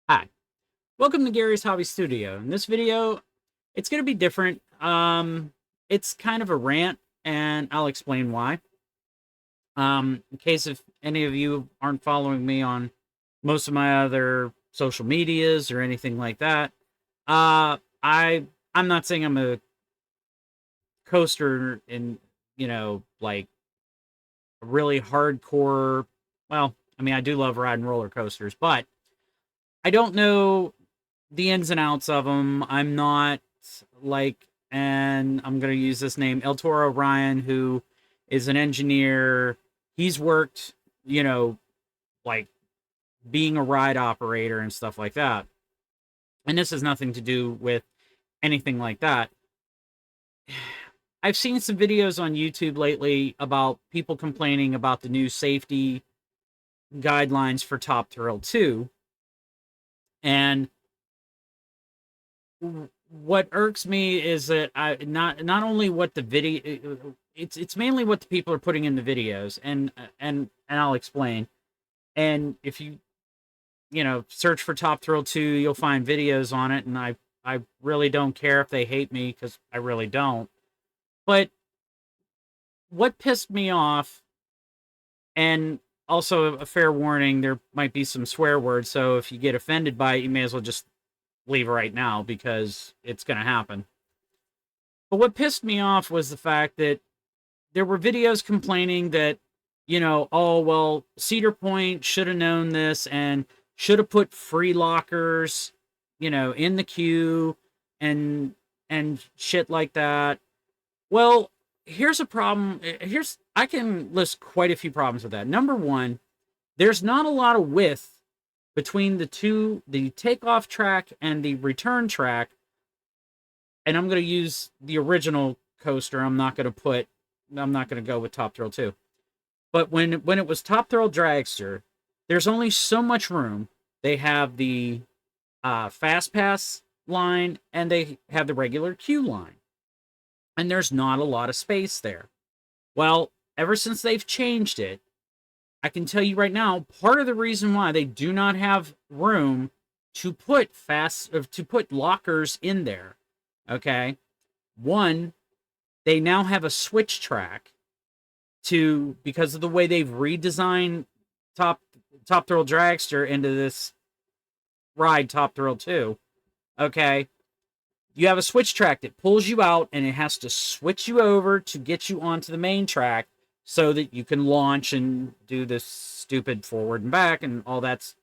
Hi, welcome to Gary's Hobby Studio. In this video, it's going to be different. It's kind of a rant, and I'll explain why. In case if any of you aren't following me on most of my other social medias or anything like that, I'm not saying I'm a coaster in like a really hardcore. Well, I mean, I do love riding roller coasters, but I don't know the ins and outs of them. I'm not like, and I'm going to use this name, El Toro Ryan, who is an engineer. He's worked, like being a ride operator and stuff like that. And this has nothing to do with anything like that. I've seen some videos on YouTube lately about people complaining about the new safety guidelines for Top Thrill 2. And what irks me is that I not only what the video it's mainly what the people are putting in the videos, and I'll explain. And if you search for Top Thrill 2, you'll find videos on it, and I really don't care if they hate me, because I really don't. But what pissed me off, and also a fair warning, there might be some swear words, so if you get offended by it, you may as well just leave right now, because it's going to happen. But what pissed me off was the fact that there were videos complaining that, oh, well, Cedar Point should have known this and should have put free lockers, in the queue and shit like that. Well, here's a problem. I can list quite a few problems with that. Number one, there's not a lot of width between the takeoff track and the return track. And I'm going to use the original coaster. I'm not going to go with Top Thrill 2. But when it was Top Thrill Dragster, there's only so much room. They have the Fast Pass line, and they have the regular queue line. And there's not a lot of space there. Well, ever since they've changed it, I can tell you right now, part of the reason why they do not have room to put lockers in there, okay? One, they now have a switch track because of the way they've redesigned Top Thrill Dragster into this ride, Top Thrill 2. Okay, you have a switch track that pulls you out, and it has to switch you over to get you onto the main track so that you can launch and do this stupid forward and back and all that's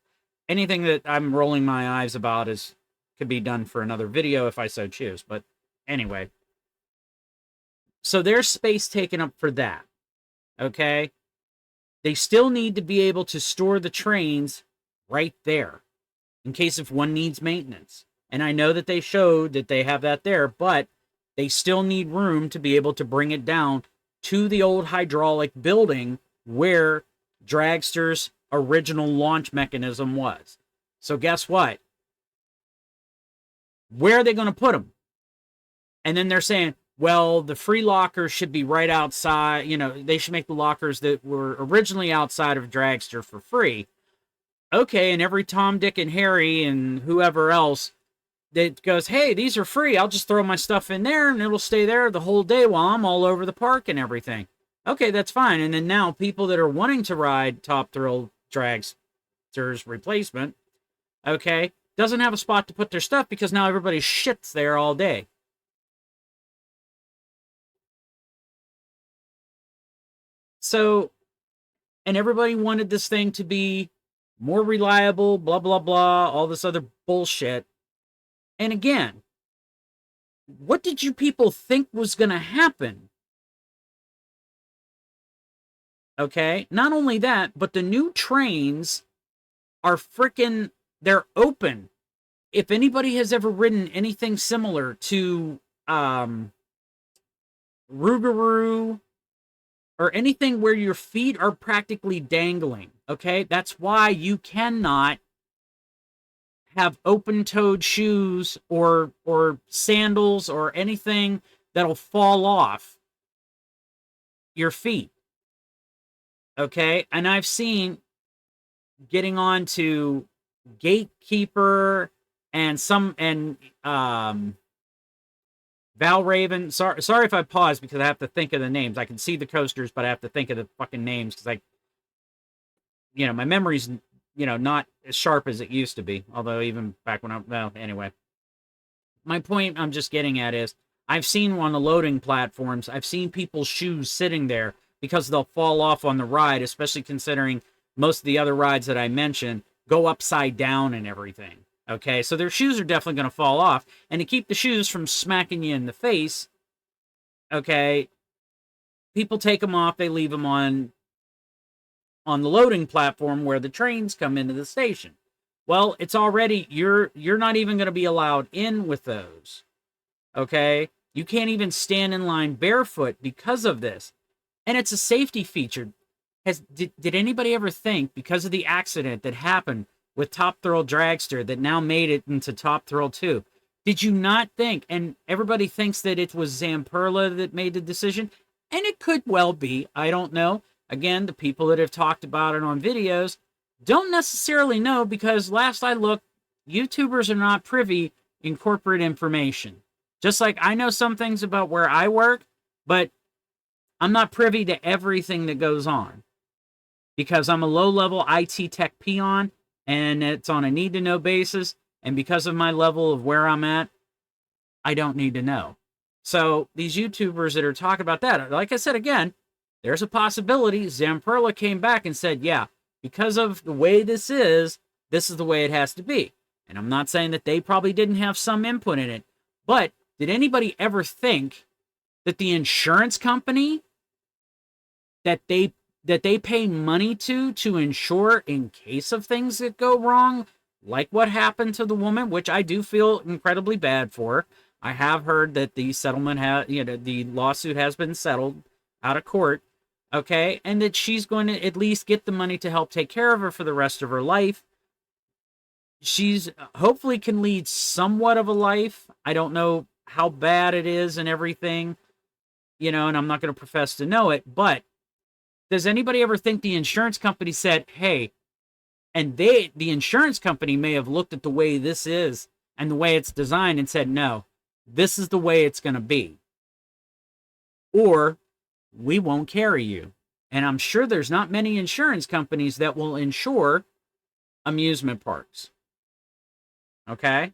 anything that I'm rolling my eyes about could be done for another video if I so choose. But anyway, so there's space taken up for that. Okay, they still need to be able to store the trains right there in case if one needs maintenance. And I know that they showed that they have that there, but they still need room to be able to bring it down to the old hydraulic building where Dragster's original launch mechanism was. So guess what? Where are they going to put them? And then they're saying, well, the free lockers should be right outside. They should make the lockers that were originally outside of Dragster for free. Okay, and every Tom, Dick, and Harry and whoever else that goes, hey, these are free, I'll just throw my stuff in there and it'll stay there the whole day while I'm all over the park and everything. Okay, that's fine. And then now people that are wanting to ride Top Thrill Dragster's replacement, okay, doesn't have a spot to put their stuff because now everybody shits there all day. So, and everybody wanted this thing to be more reliable, blah, blah, blah, all this other bullshit. And again, what did you people think was going to happen? Okay, not only that, but the new trains are they're open. If anybody has ever ridden anything similar to Rougarou or anything where your feet are practically dangling, okay, that's why you cannot have open-toed shoes or sandals or anything that'll fall off your feet. Okay, and I've seen, getting on to Gatekeeper and Valraven. Sorry if I pause because I have to think of the names. I can see the coasters, but I have to think of the fucking names because my memory's, not as sharp as it used to be. Although even back when well, anyway. My point I'm just getting at is I've seen on the loading platforms, I've seen people's shoes sitting there because they'll fall off on the ride, especially considering most of the other rides that I mentioned go upside down and everything. Okay, so their shoes are definitely going to fall off. And to keep the shoes from smacking you in the face, okay, people take them off, they leave them on the loading platform where the trains come into the station. Well, it's already, you're not even going to be allowed in with those. Okay? You can't even stand in line barefoot because of this. And it's a safety feature. Did anybody ever think, because of the accident that happened with Top Thrill Dragster that now made it into Top Thrill 2, did you not think, and everybody thinks that it was Zamperla that made the decision, and it could well be, I don't know. Again, the people that have talked about it on videos don't necessarily know because last I looked, YouTubers are not privy in corporate information. Just like I know some things about where I work, but I'm not privy to everything that goes on because I'm a low-level IT tech peon and it's on a need-to-know basis. And because of my level of where I'm at, I don't need to know. So these YouTubers that are talking about that, like I said again, there's a possibility Zamperla came back and said, yeah, because of the way this is the way it has to be. And I'm not saying that they probably didn't have some input in it, but did anybody ever think that the insurance company that they pay money to insure in case of things that go wrong, like what happened to the woman, which I do feel incredibly bad for. I have heard that the settlement the lawsuit has been settled out of court. Okay, and that she's going to at least get the money to help take care of her for the rest of her life. She's hopefully can lead somewhat of a life. I don't know how bad it is and everything, and I'm not going to profess to know it, but does anybody ever think the insurance company said, hey, and the insurance company may have looked at the way this is and the way it's designed and said, no, this is the way it's going to be. Or we won't carry you. And I'm sure there's not many insurance companies that will insure amusement parks. Okay?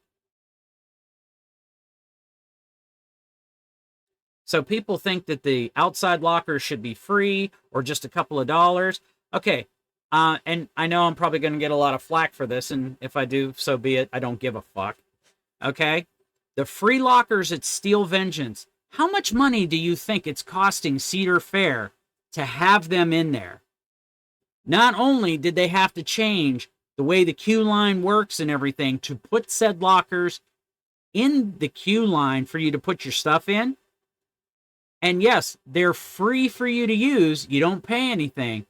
So people think that the outside lockers should be free or just a couple of dollars. Okay. And I know I'm probably going to get a lot of flack for this, and if I do, so be it. I don't give a fuck. Okay? The free lockers at Steel Vengeance, how much money do you think it's costing Cedar Fair to have them in there? Not only did they have to change the way the queue line works and everything to put said lockers in the queue line for you to put your stuff in, and yes, they're free for you to use. You don't pay anything.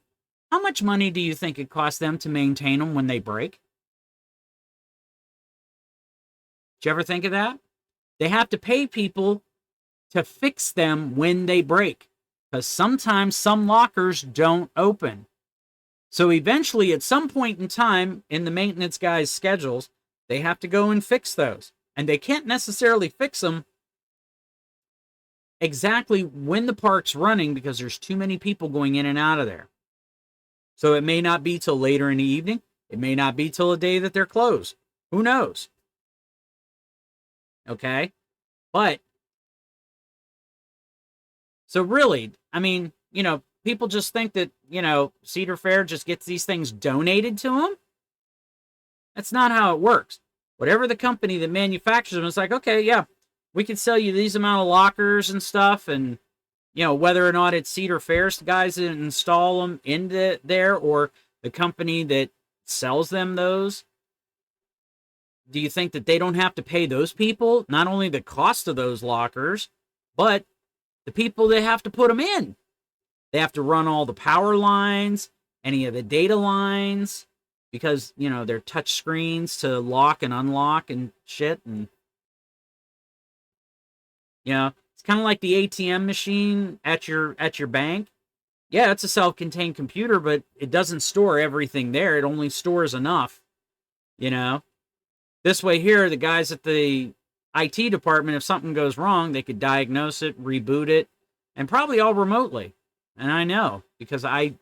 How much money do you think it costs them to maintain them when they break? Did you ever think of that? They have to pay people to fix them when they break, because sometimes some lockers don't open. So eventually, at some point in time in the maintenance guys' schedules, they have to go and fix those. And they can't necessarily fix them exactly when the park's running because there's too many people going in and out of there. So it may not be till later in the evening. It may not be till a day that they're closed. Who knows? Okay? But, so really, I mean, people just think that, Cedar Fair just gets these things donated to them. That's not how it works. Whatever the company that manufactures them is like, okay, yeah, we can sell you these amount of lockers and stuff, and whether or not it's Cedar Fair's guys that install them into there or the company that sells them those. Do you think that they don't have to pay those people not only the cost of those lockers, but the people that have to put them in? They have to run all the power lines, any of the data lines, because, they're touch screens to lock and unlock and shit. And, it's kind of like the ATM machine at your bank. Yeah, it's a self-contained computer, but it doesn't store everything there. It only stores enough, You know, this way here, the guys at the IT department, if something goes wrong, they could diagnose it, reboot it, and probably all remotely. And I know because I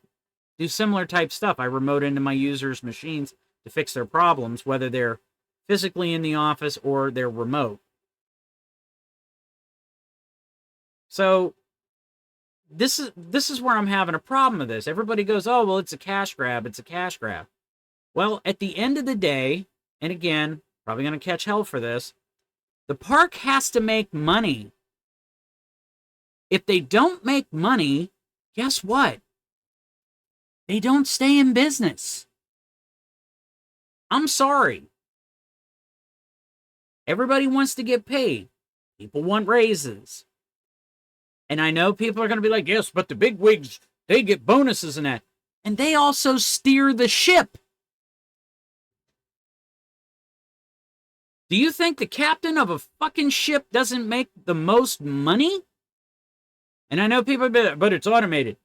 do similar type stuff. I remote into my users' machines to fix their problems, whether they're physically in the office or they're remote. So this is where I'm having a problem with this. Everybody goes, "Oh, well, it's a cash grab. It's a cash grab." Well, at the end of the day, and again, probably going to catch hell for this, the park has to make money. If they don't make money, guess what? They don't stay in business. I'm sorry. Everybody wants to get paid. People want raises. And I know people are going to be like, yes, but the big wigs, they get bonuses and that. And they also steer the ship. Do you think the captain of a fucking ship doesn't make the most money? And I know people be like, but it's automated.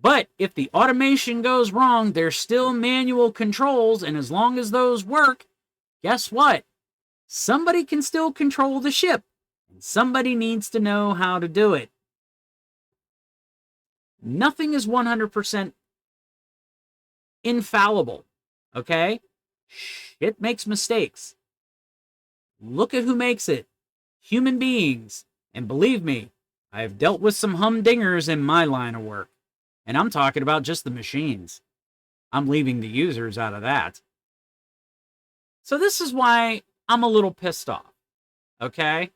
But if the automation goes wrong, there's still manual controls. And as long as those work, guess what? Somebody can still control the ship. And somebody needs to know how to do it. Nothing is 100% infallible. Okay? Shit makes mistakes. Look at who makes it. Human beings. And believe me, I have dealt with some humdingers in my line of work. And I'm talking about just the machines. I'm leaving the users out of that. So this is why I'm a little pissed off. Okay?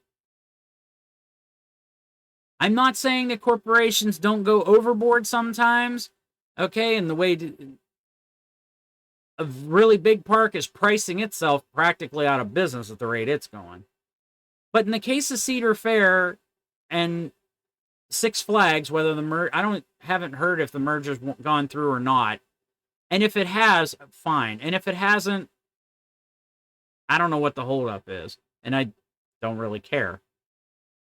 I'm not saying that corporations don't go overboard sometimes. Okay? And the way a really big park is pricing itself practically out of business at the rate it's going. But in the case of Cedar Fair and Six Flags, whether the haven't heard if the merger's gone through or not. And if it has, fine. And if it hasn't, I don't know what the holdup is. And I don't really care.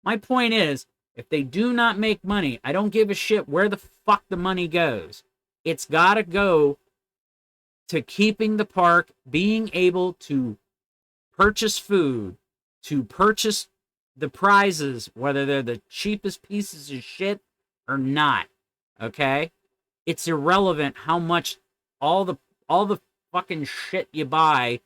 My point is, if they do not make money, I don't give a shit where the fuck the money goes. It's got to go to keeping the park, being able to purchase food, to purchase the prizes, whether they're the cheapest pieces of shit or not. Okay? It's irrelevant how much all the fucking shit you buy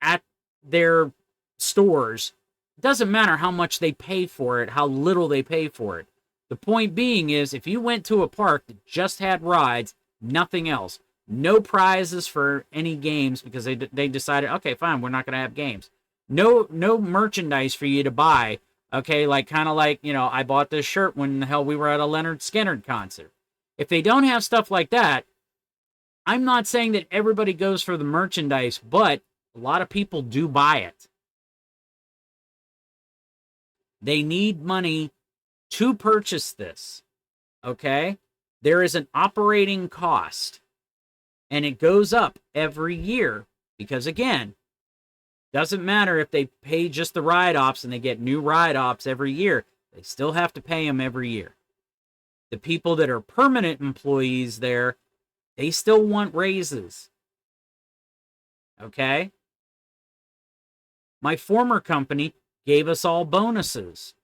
at their stores. It doesn't matter how much they pay for it, how little they pay for it. The point being is, if you went to a park that just had rides, nothing else, no prizes for any games because they decided, okay, fine, we're not going to have games. No merchandise for you to buy. Okay, kind of like, I bought this shirt when the hell we were at a Leonard Skinner concert. If they don't have stuff like that, I'm not saying that everybody goes for the merchandise, but a lot of people do buy it. They need money to purchase this. Okay? There is an operating cost. And it goes up every year. Because again, doesn't matter if they pay just the ride-offs and they get new ride-offs every year. They still have to pay them every year. The people that are permanent employees there, they still want raises. Okay? My former company gave us all bonuses.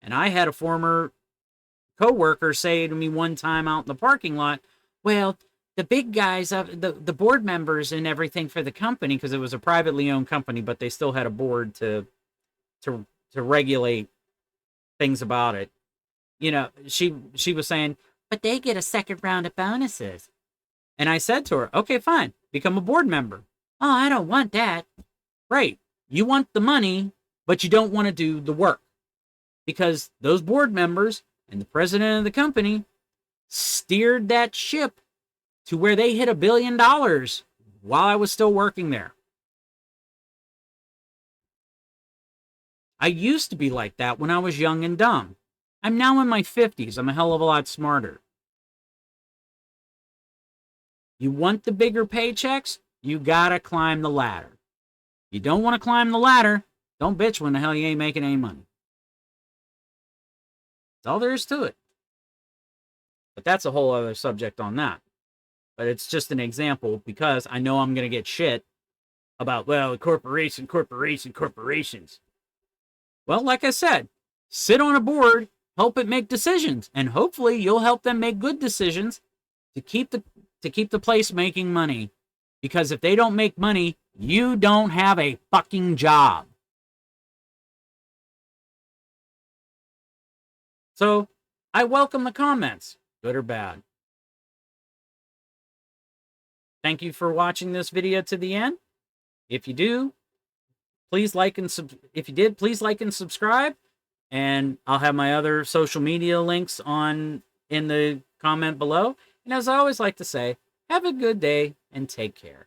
And I had a former coworker say to me one time out in the parking lot, well, the big guys, the board members and everything for the company, because it was a privately owned company, but they still had a board to regulate things about it. She was saying, but they get a second round of bonuses. And I said to her, okay, fine, become a board member. Oh, I don't want that. Right. You want the money, but you don't want to do the work. Because those board members and the president of the company steered that ship to where they hit $1 billion while I was still working there. I used to be like that when I was young and dumb. I'm now in my 50s. I'm a hell of a lot smarter. You want the bigger paychecks? You gotta climb the ladder. You don't want to climb the ladder, don't bitch when the hell you ain't making any money. That's all there is to it. But that's a whole other subject on that. But it's just an example because I know I'm going to get shit about, well, corporations. Well, like I said, sit on a board, help it make decisions, and hopefully you'll help them make good decisions to keep the place making money. Because if they don't make money, you don't have a fucking job. So, I welcome the comments, good or bad. Thank you for watching this video to the end. If you do, please like and please like and subscribe. And I'll have my other social media links in the comment below. And as I always like to say, have a good day and take care.